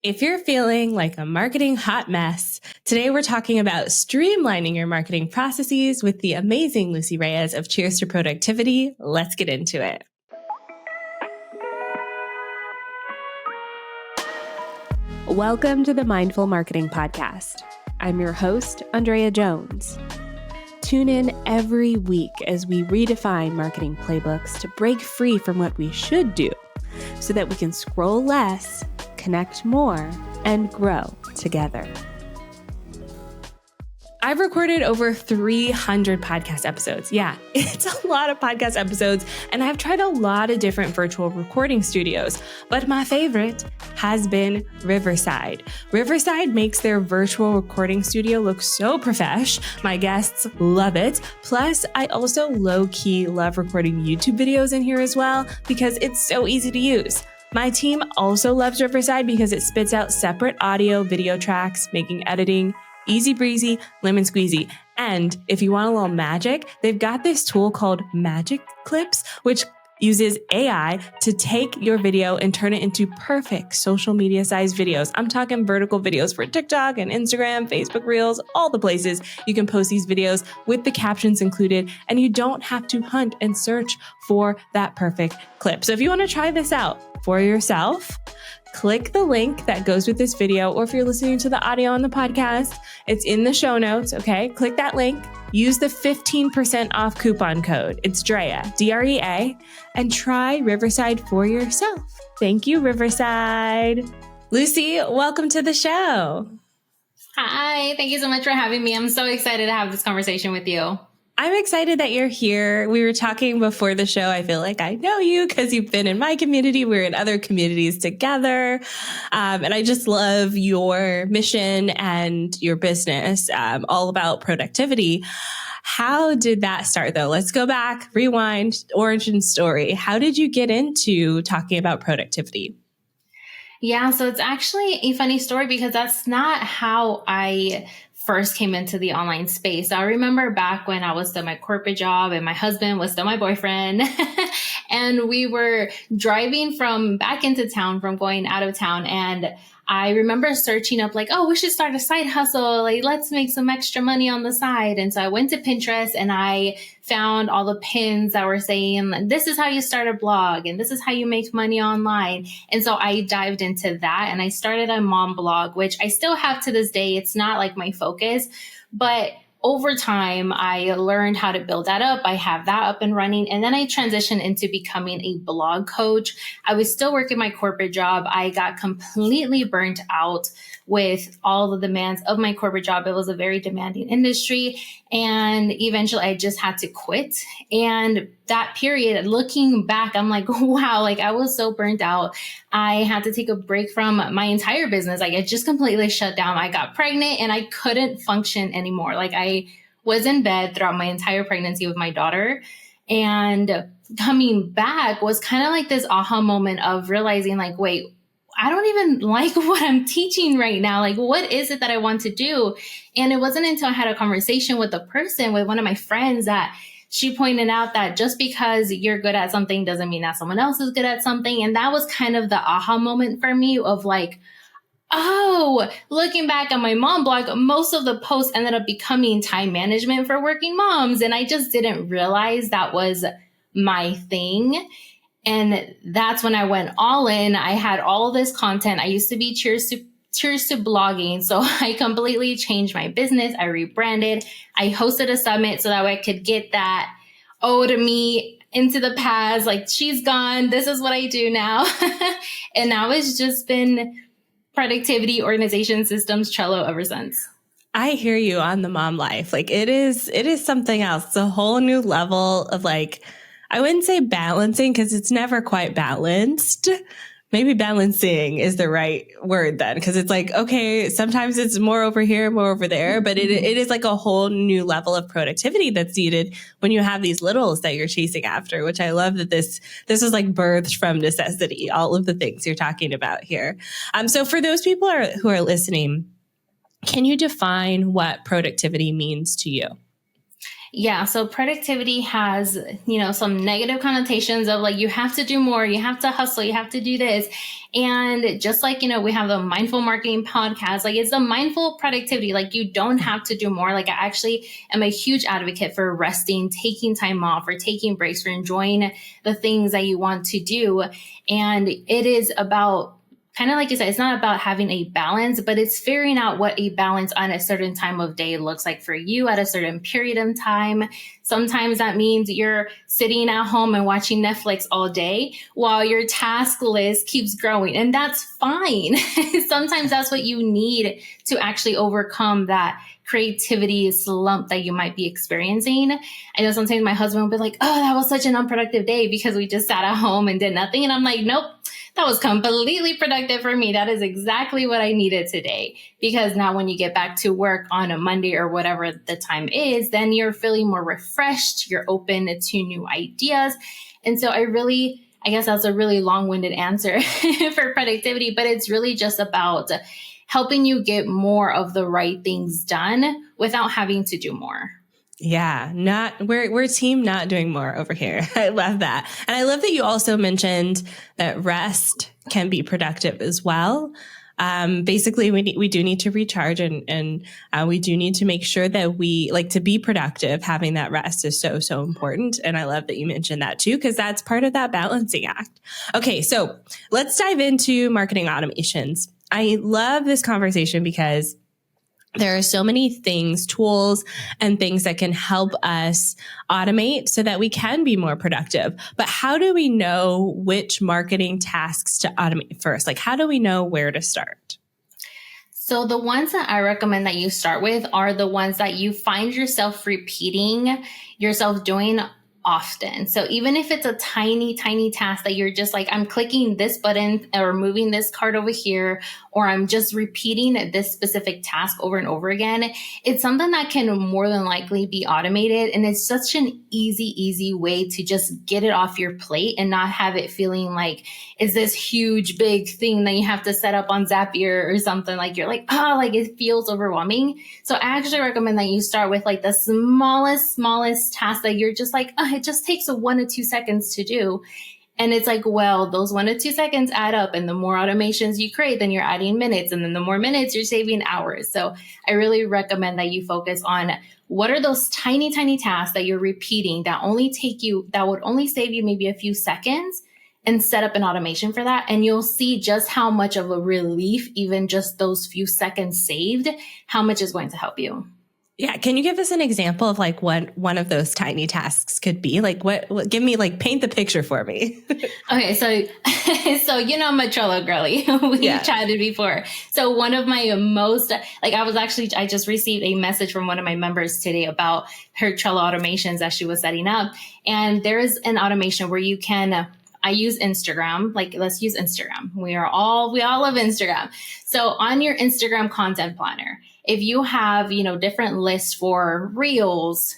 If you're feeling like a marketing hot mess, today we're talking about streamlining your marketing processes with the amazing Lucy Reyes of Cheers to Productivity. Let's get into it. Welcome to the Mindful Marketing Podcast. I'm your host, Andrea Jones. Tune in every week as we redefine marketing playbooks to break free from what we should do so that we can scroll less, connect more, and grow together. I've recorded over 300 podcast episodes. Yeah, it's a lot of podcast episodes, and I've tried a lot of different virtual recording studios, but my favorite has been Riverside. Riverside makes their virtual recording studio look so profesh. My guests love it. Plus, I also low-key love recording YouTube videos in here as well because it's so easy to use. My team also loves Riverside because it spits out separate audio, video tracks, making editing easy breezy, lemon squeezy. And if you want a little magic, they've got this tool called Magic Clips, which uses AI to take your video and turn it into perfect social media sized videos. I'm talking vertical videos for TikTok and Instagram, Facebook Reels, all the places you can post these videos with the captions included, and you don't have to hunt and search for that perfect clip. So if you want to try this out for yourself, click the link that goes with this video, or if you're listening to the audio on the podcast, it's in the show notes, okay? Click that link, use the 15% off coupon code. It's DREA, D-R-E-A, and try Riverside for yourself. Thank you, Riverside. Lucy, welcome to the show. Hi, thank you so much for having me. I'm so excited to have this conversation with you. I'm excited that you're here. We were talking before the show. I feel like I know you because you've been in my community. We're in other communities together. And I just love your mission and your business, all about productivity. How did that start though? Let's go back, rewind, origin story. How did you get into talking about productivity? Yeah, so it's actually a funny story because that's not how I first came into the online space. I remember back when I was still my corporate job and my husband was still my boyfriend and we were driving from back into town from going out of town. And I remember searching up like, oh, we should start a side hustle. Like, let's make some extra money on the side. And so I went to Pinterest and I found all the pins that were saying, this is how you start a blog and this is how you make money online. And so I dived into that and I started a mom blog, which I still have to this day. It's not like my focus, but over time, I learned how to build that up. I have that up and running. And then I transitioned into becoming a blog coach. I was still working my corporate job. I got completely burnt out with all the demands of my corporate job. It was a very demanding industry. And eventually I just had to quit. And that period, looking back, I'm like, wow, like I was so burnt out. I had to take a break from my entire business. Like it just completely shut down. I got pregnant and I couldn't function anymore. Like I was in bed throughout my entire pregnancy with my daughter. And coming back was kind of like this aha moment of realizing like, wait, I don't even like what I'm teaching right now. Like, what is it that I want to do? And it wasn't until I had a conversation with with one of my friends that she pointed out that just because you're good at something doesn't mean that someone else is good at something. And that was kind of the aha moment for me of like, oh, looking back on my mom blog, most of the posts ended up becoming time management for working moms. And I just didn't realize that was my thing. And that's when I went all in. I had all this content. I used to be cheers to blogging. So I completely changed my business. I rebranded. I hosted a summit so that way I could get that ode me into the past. Like she's gone. This is what I do now. And now it's just been productivity, organization systems, Trello ever since. I hear you on the mom life. Like it is something else. It's a whole new level of like, I wouldn't say balancing because it's never quite balanced. Maybe balancing is the right word then, because it's like, okay, sometimes it's more over here, more over there, but it is like a whole new level of productivity that's needed when you have these littles that you're chasing after, which I love that this is like birthed from necessity, all of the things you're talking about here. So for those people who are listening, can you define what productivity means to you? Yeah. So productivity has, some negative connotations of like, you have to do more, you have to hustle, you have to do this. And just like, we have the mindful marketing podcast, like it's the mindful productivity. Like you don't have to do more. Like I actually am a huge advocate for resting, taking time off or taking breaks, for enjoying the things that you want to do. And it is about, kind of like you said, it's not about having a balance, but it's figuring out what a balance on a certain time of day looks like for you at a certain period of time. Sometimes that means you're sitting at home and watching Netflix all day while your task list keeps growing. And that's fine. Sometimes that's what you need to actually overcome that creativity slump that you might be experiencing. I know sometimes my husband will be like, oh, that was such an unproductive day because we just sat at home and did nothing. And I'm like, nope. That was completely productive for me. That is exactly what I needed today. Because now when you get back to work on a Monday or whatever the time is, then you're feeling more refreshed. You're open to new ideas. And so I guess that's a really long-winded answer for productivity, but it's really just about helping you get more of the right things done without having to do more. Yeah, we're team not doing more over here. I love that. And I love that you also mentioned that rest can be productive as well. Basically we do need to recharge and we do need to make sure that we like to be productive. Having that rest is so, so important. And I love that you mentioned that too, because that's part of that balancing act. Okay. So let's dive into marketing automations. I love this conversation because there are so many things, tools, and things that can help us automate so that we can be more productive. But how do we know which marketing tasks to automate first? Like, how do we know where to start? So the ones that I recommend that you start with are the ones that you find yourself repeating yourself doing often. So even if it's a tiny, tiny task that you're just like, I'm clicking this button or moving this card over here, or I'm just repeating this specific task over and over again, it's something that can more than likely be automated. And it's such an easy way to just get it off your plate and not have it feeling like, is this huge, big thing that you have to set up on Zapier or something, like you're like, oh, like it feels overwhelming. So I actually recommend that you start with like the smallest task that you're just like, oh, it just takes 1 to 2 seconds to do. And it's like, well, those 1 to 2 seconds add up. And the more automations you create, then you're adding minutes. And then the more minutes, you're saving hours. So I really recommend that you focus on what are those tiny, tiny tasks that you're repeating that would only save you maybe a few seconds, and set up an automation for that. And you'll see just how much of a relief, even just those few seconds saved, how much is going to help you. Yeah. Can you give us an example of like what one of those tiny tasks could be? Like what give me, like, paint the picture for me. Okay. So I'm a Trello girly. We chatted before. So one of my most, like I just received a message from one of my members today about her Trello automations that she was setting up. And there is an automation where you can, I use Instagram. Like, let's use Instagram. We all love Instagram. So on your Instagram content planner, if you have, different lists for reels,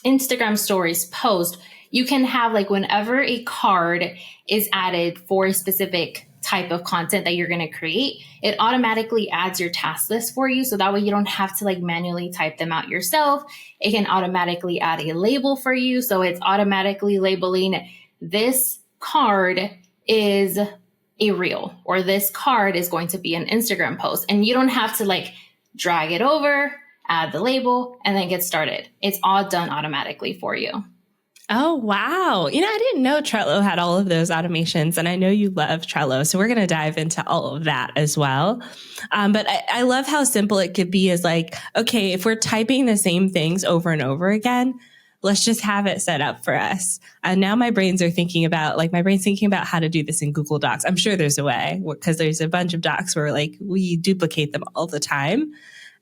Instagram stories, posts, you can have like whenever a card is added for a specific type of content that you're going to create, it automatically adds your task list for you. So that way you don't have to like manually type them out yourself. It can automatically add a label for you. So it's automatically labeling this card is a reel, or this card is going to be an Instagram post. And you don't have to like drag it over, add the label, and then get started. It's all done automatically for you. Oh, wow. I didn't know Trello had all of those automations, and I know you love Trello. So we're going to dive into all of that as well. But I love how simple it could be, is like, okay, if we're typing the same things over and over again, let's just have it set up for us. And now my brain's thinking about how to do this in Google Docs. I'm sure there's a way, because there's a bunch of docs where like we duplicate them all the time.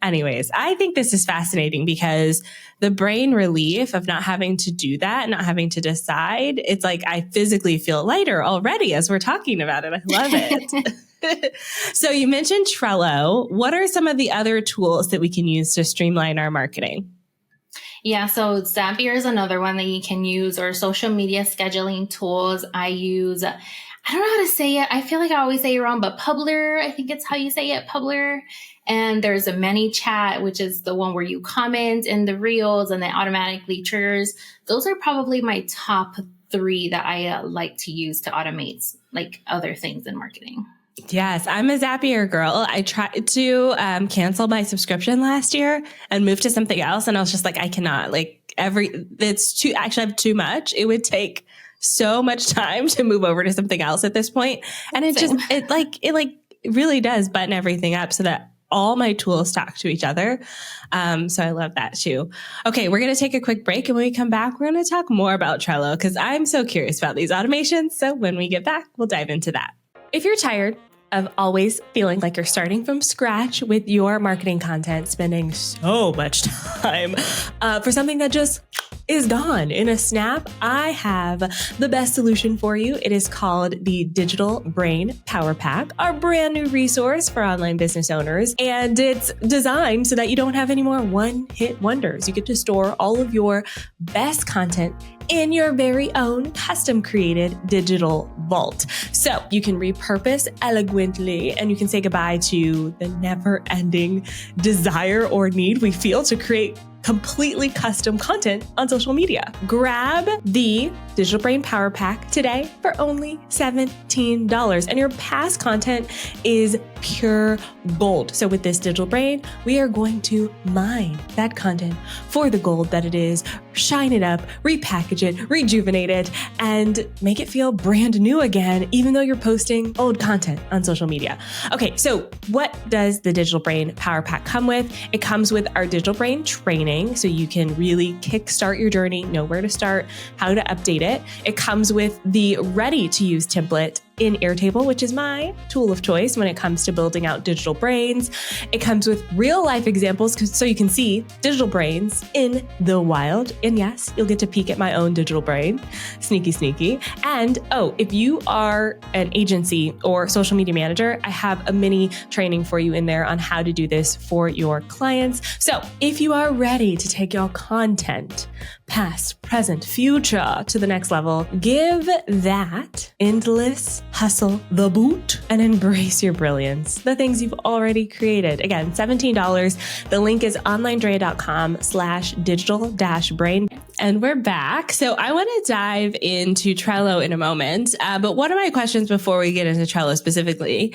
Anyways, I think this is fascinating because the brain relief of not having to do that, not having to decide, it's like I physically feel lighter already as we're talking about it. I love it. So you mentioned Trello. What are some of the other tools that we can use to streamline our marketing? Yeah, so Zapier is another one that you can use, or social media scheduling tools. I use I don't know how to say it. I feel like I always say it wrong, but Publer, I think it's how you say it, Publer. And there's a ManyChat, which is the one where you comment in the reels and then automatically triggers. Those are probably my top 3 that I like to use to automate like other things in marketing. Yes, I'm a Zapier girl. I tried to cancel my subscription last year and move to something else. And I was just like, I cannot, I have too much. It would take so much time to move over to something else at this point. And it really does button everything up so that all my tools talk to each other. So I love that too. Okay, we're going to take a quick break. And when we come back, we're going to talk more about Trello because I'm so curious about these automations. So when we get back, we'll dive into that. If you're tired of always feeling like you're starting from scratch with your marketing content, spending so much time for something that just is gone in a snap, I have the best solution for you. It is called the Digital Brain Power Pack, our brand new resource for online business owners. And it's designed so that you don't have any more one-hit wonders. You get to store all of your best content in your very own custom created digital vault. So you can repurpose eloquently and you can say goodbye to the never ending desire or need we feel to create completely custom content on social media. Grab the Digital Brain Power Pack today for only $17. And your past content is pure gold. So with this Digital Brain, we are going to mine that content for the gold that it is, shine it up, repackage it, rejuvenate it, and make it feel brand new again, even though you're posting old content on social media. Okay, so what does the Digital Brain Power Pack come with? It comes with our Digital Brain training, so you can really kickstart your journey, know where to start, how to update it. It comes with the ready-to-use template in Airtable, which is my tool of choice when it comes to building out digital brains. It comes with real life examples so you can see digital brains in the wild. And yes, you'll get to peek at my own digital brain. Sneaky, sneaky. And if you are an agency or social media manager, I have a mini training for you in there on how to do this for your clients. So if you are ready to take your content past, present, future to the next level, give that endless hustle the boot and embrace your brilliance, the things you've already created. Again, $17. The link is onlinedrea.com/digital-brain. And we're back. So I want to dive into Trello in a moment. But one of my questions before we get into Trello specifically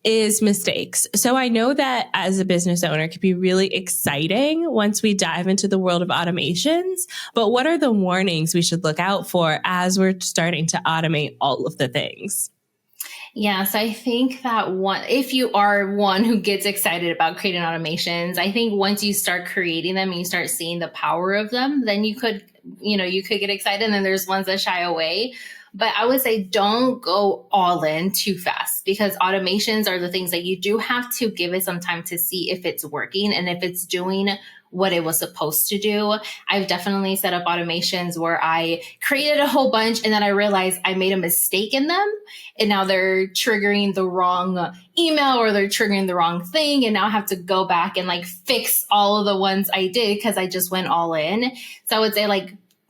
is mistakes. So I know that as a business owner, it can be really exciting once we dive into the world of automations. But what are the warnings we should look out for as we're starting to automate all of the things? Yes, I think that if you are one who gets excited about creating automations, I think once you start creating them and you start seeing the power of them, then you could get excited. And then there's ones that shy away. But I would say don't go all in too fast, because automations are the things that you do have to give it some time to see if it's working and if it's doing what it was supposed to do. I've definitely set up automations where I created a whole bunch and then I realized I made a mistake in them. And now they're triggering the wrong email or they're triggering the wrong thing. And now I have to go back and fix all of the ones I did because I just went all in. So I would say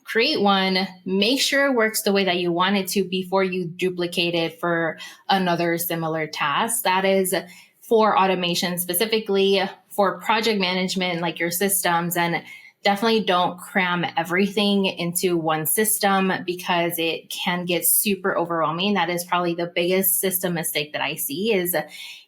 create one, make sure it works the way that you want it to before you duplicate it for another similar task. That is for automation, specifically for project management, like your systems. And definitely don't cram everything into one system because it can get super overwhelming. That is probably the biggest system mistake that I see is,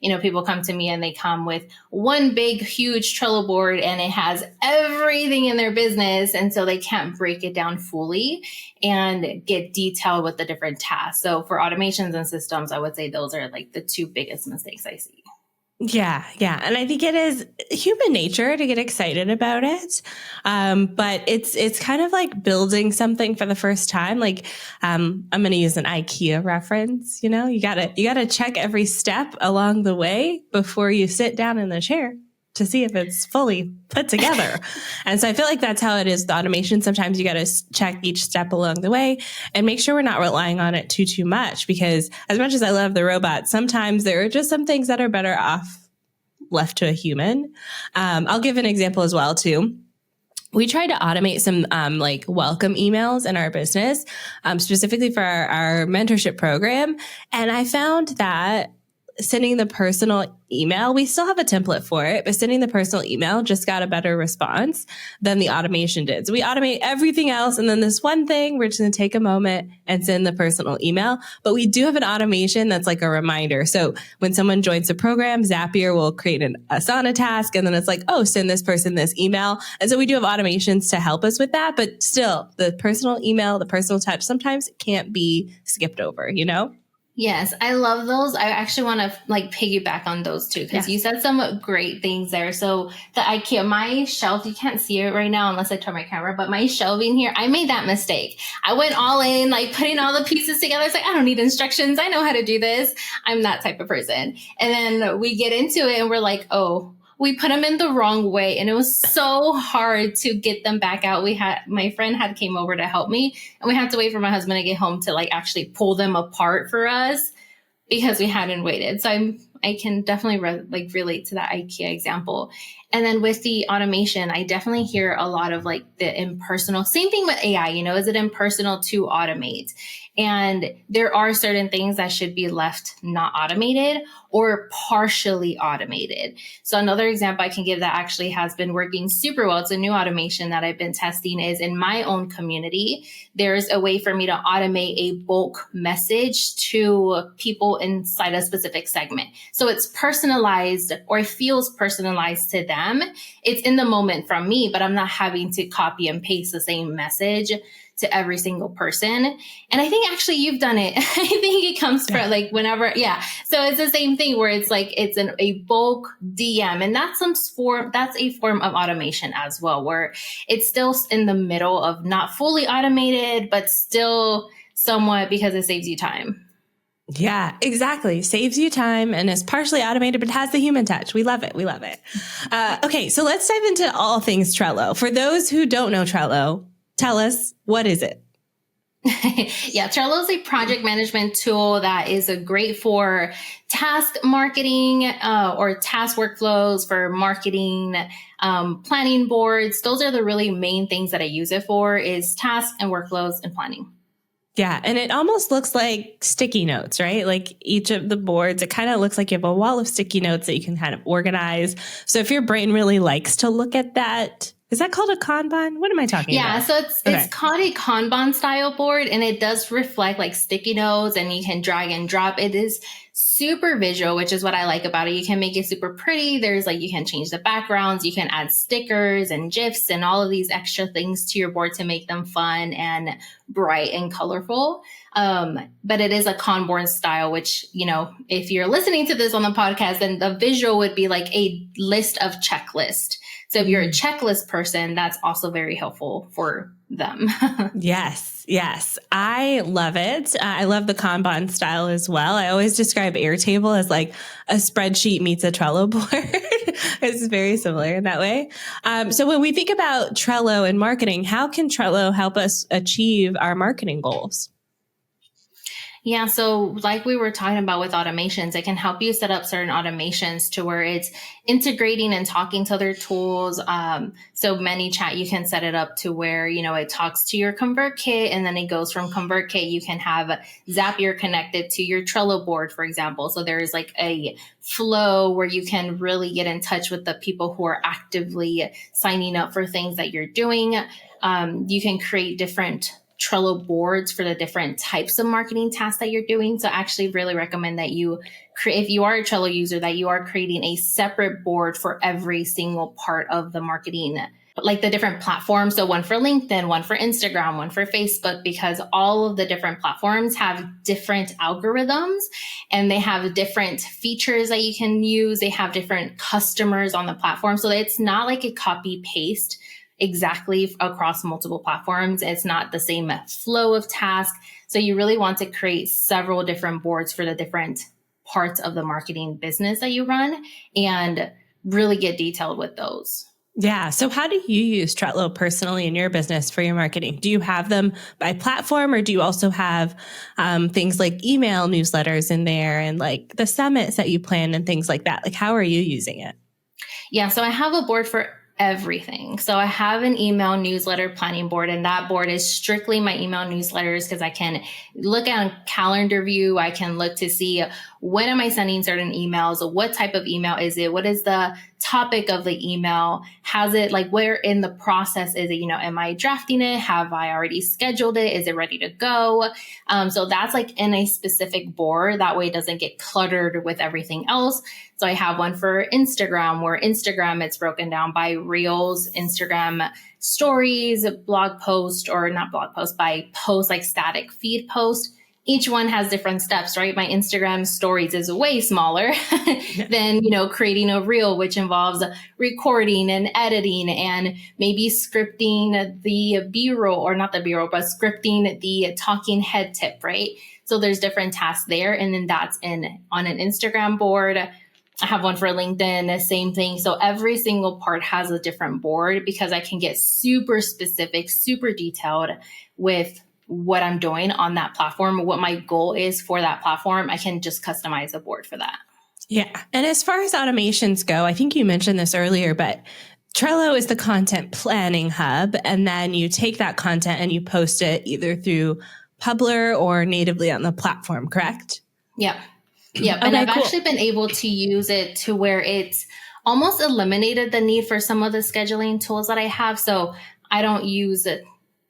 people come to me and they come with one big, huge Trello board and it has everything in their business. And so they can't break it down fully and get detailed with the different tasks. So for automations and systems, I would say those are the 2 biggest mistakes I see. Yeah. And I think it is human nature to get excited about it. But it's kind of like building something for the first time. I'm going to use an IKEA reference. You gotta check every step along the way before you sit down in the chair to see if it's fully put together. And so I feel like that's how it is with automation. Sometimes you got to check each step along the way and make sure we're not relying on it too much, because as much as I love the robot, sometimes there are just some things that are better off left to a human. I'll give an example as well too. we tried to automate some like welcome emails in our business, specifically for our mentorship program. And I found that sending the personal email, we still have a template for it, but sending the personal email just got a better response than the automation did. So we automate everything else. And then this one thing, we're just going to take a moment and send the personal email. But we do have an automation that's like a reminder. So when someone joins the program, Zapier will create an Asana task. And then it's like, oh, send this person this email. And so we do have automations to help us with that. But still, the personal email, the personal touch, sometimes it can't be skipped over, you know? Yes, I love those. I actually want to like piggyback on those too, because you said some great things there. So the IKEA, my shelf, you can't see it right now unless I turn my camera, but my shelving here, I made that mistake. I went all in, like putting all the pieces together. It's like, I don't need instructions. I know how to do this. I'm that type of person. And then we get into it and we're like, oh, we put them in the wrong way. And it was so hard to get them back out. My friend had came over to help me, and we had to wait for my husband to get home to like actually pull them apart for us because we hadn't waited. So I can definitely relate to that IKEA example. And then with the automation, I definitely hear a lot of like the impersonal, same thing with AI, is it impersonal to automate? And there are certain things that should be left not automated or partially automated. So another example I can give that actually has been working super well, it's a new automation that I've been testing, is in my own community, there's a way for me to automate a bulk message to people inside a specific segment. So it's personalized, or it feels personalized to them. It's in the moment from me, but I'm not having to copy and paste the same message to every single person. And I think actually you've done it. I think it comes from like whenever, So it's the same thing where it's like, it's a bulk DM, and that's a form of automation as well, where it's still in the middle of not fully automated, but still somewhat, because it saves you time. Yeah, exactly. Saves you time and is partially automated, but has the human touch. We love it. We love it. Okay. So let's dive into all things Trello. For those who don't know Trello, tell us, what is it? Trello is a project management tool that is great for task marketing or task workflows for marketing, planning boards. Those are the really main things that I use it for, is tasks and workflows and planning. Yeah. And it almost looks like sticky notes, right? Like each of the boards, it kind of looks like you have a wall of sticky notes that you can kind of organize. So if your brain really likes to look at that, is that called a Kanban? What am I talking about? Yeah, so it's called a Kanban style board, and it does reflect like sticky notes, and you can drag and drop. It is super visual, which is what I like about it. You can make it super pretty. There's like, you can change the backgrounds, you can add stickers and GIFs and all of these extra things to your board to make them fun and bright and colorful. But it is a Kanban style, which, if you're listening to this on the podcast, then the visual would be like a list of checklists. So if you're a checklist person, that's also very helpful for them. Yes. I love it. I love the Kanban style as well. I always describe Airtable as like a spreadsheet meets a Trello board. It's very similar in that way. So when we think about Trello and marketing, how can Trello help us achieve our marketing goals? Yeah. So like we were talking about with automations, it can help you set up certain automations to where it's integrating and talking to other tools. So ManyChat, you can set it up to where, it talks to your ConvertKit, and then it goes from ConvertKit. You can have Zapier connected to your Trello board, for example. So there's like a flow where you can really get in touch with the people who are actively signing up for things that you're doing. You can create different Trello boards for the different types of marketing tasks that you're doing. So I actually really recommend that you create, if you are a Trello user, that you are creating a separate board for every single part of the marketing, like the different platforms. So one for LinkedIn, one for Instagram, one for Facebook, because all of the different platforms have different algorithms and they have different features that you can use. They have different customers on the platform. So it's not like a copy paste exactly across multiple platforms. It's not the same flow of tasks. So you really want to create several different boards for the different parts of the marketing business that you run and really get detailed with those. Yeah. So how do you use Trello personally in your business for your marketing? Do you have them by platform, or do you also have things like email newsletters in there and like the summits that you plan and things like that? Like, how are you using it? Yeah. So I have a board for everything. So I have an email newsletter planning board, and that board is strictly my email newsletters because I can look at a calendar view. I can look to see when am I sending certain emails, what type of email is it? What is the topic of the email? Has it like where in the process is it? Am I drafting it? Have I already scheduled it? Is it ready to go? So that's like in a specific board. That way it doesn't get cluttered with everything else. So I have one for Instagram, where Instagram, it's broken down by reels, Instagram stories, blog post, or not blog post, by post, like static feed post. Each one has different steps, right? My Instagram stories is way smaller than, creating a reel, which involves recording and editing and maybe scripting the B-roll, or not the B-roll, but scripting the talking head tip, right? So there's different tasks there. And then that's on an Instagram board. I have one for LinkedIn, the same thing. So every single part has a different board because I can get super specific, super detailed with what I'm doing on that platform, what my goal is for that platform. I can just customize a board for that. Yeah. And as far as automations go, I think you mentioned this earlier, but Trello is the content planning hub. And then you take that content and you post it either through Publer or natively on the platform, correct? Yep. Yep. And I've actually been able to use it to where it's almost eliminated the need for some of the scheduling tools that I have. So I don't use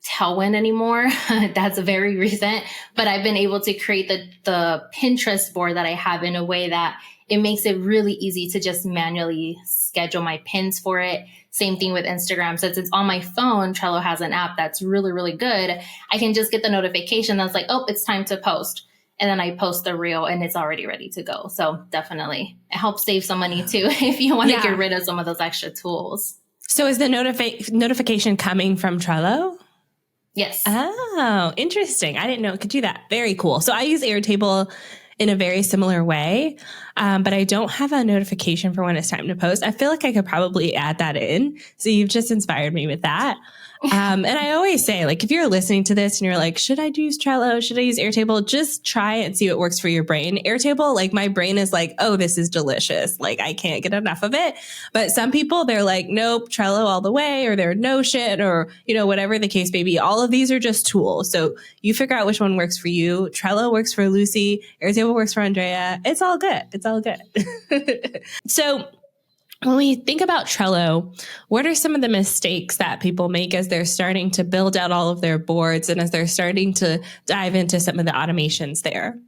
Tailwind anymore. That's very recent, but I've been able to create the Pinterest board that I have in a way that it makes it really easy to just manually schedule my pins for it. Same thing with Instagram. Since it's on my phone, Trello has an app that's really, really good. I can just get the notification that's like, oh, it's time to post. And then I post the reel and it's already ready to go. So definitely it helps save some money too if you want to get rid of some of those extra tools. So is the notification coming from Trello? Yes. Oh, interesting. I didn't know it could do that. Very cool. So I use Airtable in a very similar way, but I don't have a notification for when it's time to post. I feel like I could probably add that in. So you've just inspired me with that. And I always say, like, if you're listening to this and you're like, should I use Trello? Should I use Airtable? Just try it and see what works for your brain. Airtable, like my brain is like, oh, this is delicious. Like I can't get enough of it. But some people, they're like, nope, Trello all the way, or they're Notion, or, whatever the case may be. All of these are just tools. So you figure out which one works for you. Trello works for Lucy. Airtable works for Andrea. It's all good. It's all good. So when we think about Trello, what are some of the mistakes that people make as they're starting to build out all of their boards and as they're starting to dive into some of the automations there?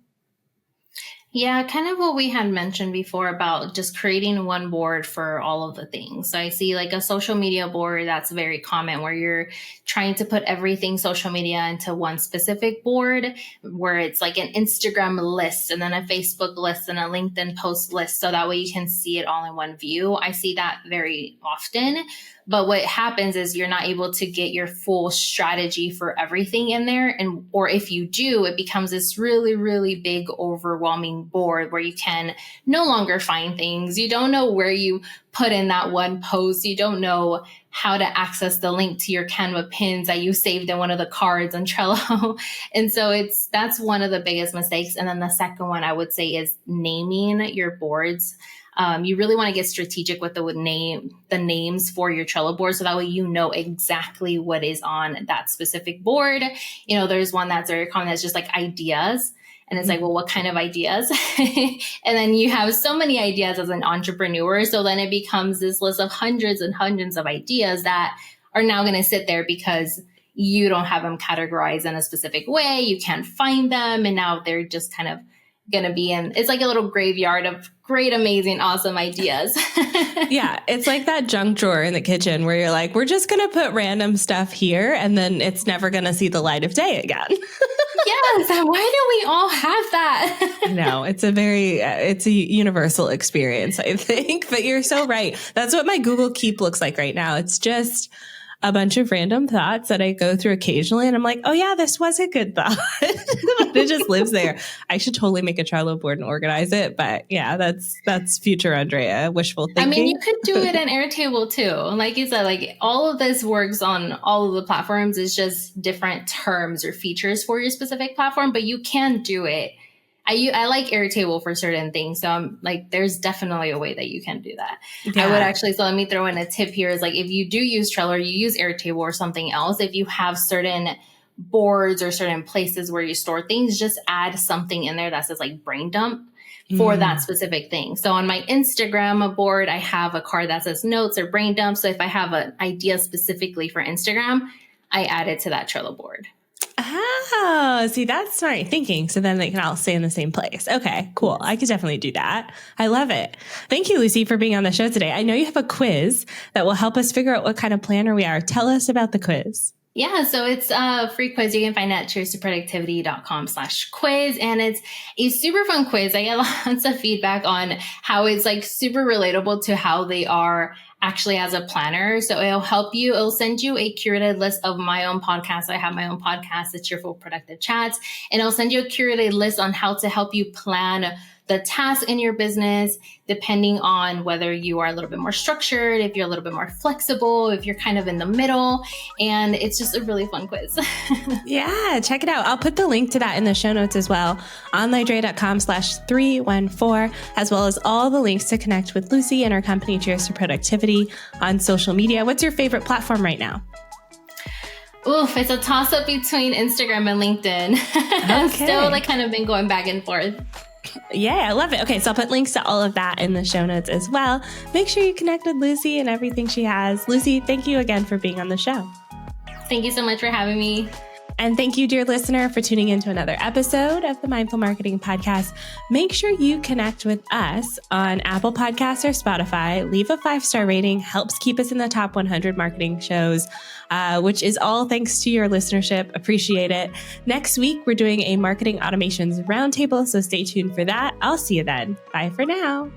Yeah, kind of what we had mentioned before about just creating one board for all of the things. So I see like a social media board that's very common where you're trying to put everything social media into one specific board where it's like an Instagram list and then a Facebook list and a LinkedIn post list. So that way you can see it all in one view. I see that very often. But what happens is you're not able to get your full strategy for everything in there. Or if you do, it becomes this really, really big, overwhelming board where you can no longer find things. You don't know where you put in that one post. You don't know how to access the link to your Canva pins that you saved in one of the cards on Trello. And so that's one of the biggest mistakes. And then the second one I would say is naming your boards. You really want to get strategic with the names for your Trello board. So that way, you know exactly what is on that specific board. There's one that's very common that's just like ideas. And it's like, well, what kind of ideas? And then you have so many ideas as an entrepreneur. So then it becomes this list of hundreds and hundreds of ideas that are now going to sit there because you don't have them categorized in a specific way. You can't find them. And now they're just kind of going to be it's like a little graveyard of great, amazing, awesome ideas. Yeah. It's like that junk drawer in the kitchen where you're like, we're just going to put random stuff here and then it's never going to see the light of day again. Yes. Why do we all have that? No, it's a universal experience, I think, but you're so right. That's what my Google Keep looks like right now. It's just a bunch of random thoughts that I go through occasionally. And I'm like, oh yeah, this was a good thought. It just lives there. I should totally make a Trello board and organize it. But yeah, that's future Andrea, wishful thinking. I mean, you could do it in Airtable too. Like you said, like all of this works on all of the platforms. It's just different terms or features for your specific platform, but you can do it. I like Airtable for certain things. So I'm like, there's definitely a way that you can do that. Yeah. I would actually, so let me throw in a tip here is like, if you do use Trello or you use Airtable or something else, if you have certain boards or certain places where you store things, just add something in there that says like brain dump for that specific thing. So on my Instagram board, I have a card that says notes or brain dump. So if I have an idea specifically for Instagram, I add it to that Trello board. Oh, see, that's smart thinking. So then they can all stay in the same place. Okay, cool. I could definitely do that. I love it. Thank you, Lucy, for being on the show today. I know you have a quiz that will help us figure out what kind of planner we are. Tell us about the quiz. Yeah, so it's a free quiz. You can find it at cheerstoproductivity.com/quiz. And it's a super fun quiz. I get lots of feedback on how it's like super relatable to how they are actually as a planner. So it'll help you. It'll send you a curated list of my own podcasts. I have my own podcast, the Cheerful Productive Chats. And it'll send you a curated list on how to help you plan the tasks in your business, depending on whether you are a little bit more structured, if you're a little bit more flexible, if you're kind of in the middle. And it's just a really fun quiz. Yeah, check it out. I'll put the link to that in the show notes as well. OnlineDrea.com/314, as well as all the links to connect with Lucy and her company, Cheers to Productivity, on social media. What's your favorite platform right now? Oof, it's a toss up between Instagram and LinkedIn. Okay. Still like kind of been going back and forth. Yeah, I love it. Okay, so I'll put links to all of that in the show notes as well. Make sure you connect with Lucy and everything she has. Lucy, thank you again for being on the show. Thank you so much for having me. And thank you, dear listener, for tuning into another episode of the Mindful Marketing Podcast. Make sure you connect with us on Apple Podcasts or Spotify. Leave a 5-star rating. Helps keep us in the top 100 marketing shows, which is all thanks to your listenership. Appreciate it. Next week, we're doing a marketing automations roundtable, so stay tuned for that. I'll see you then. Bye for now.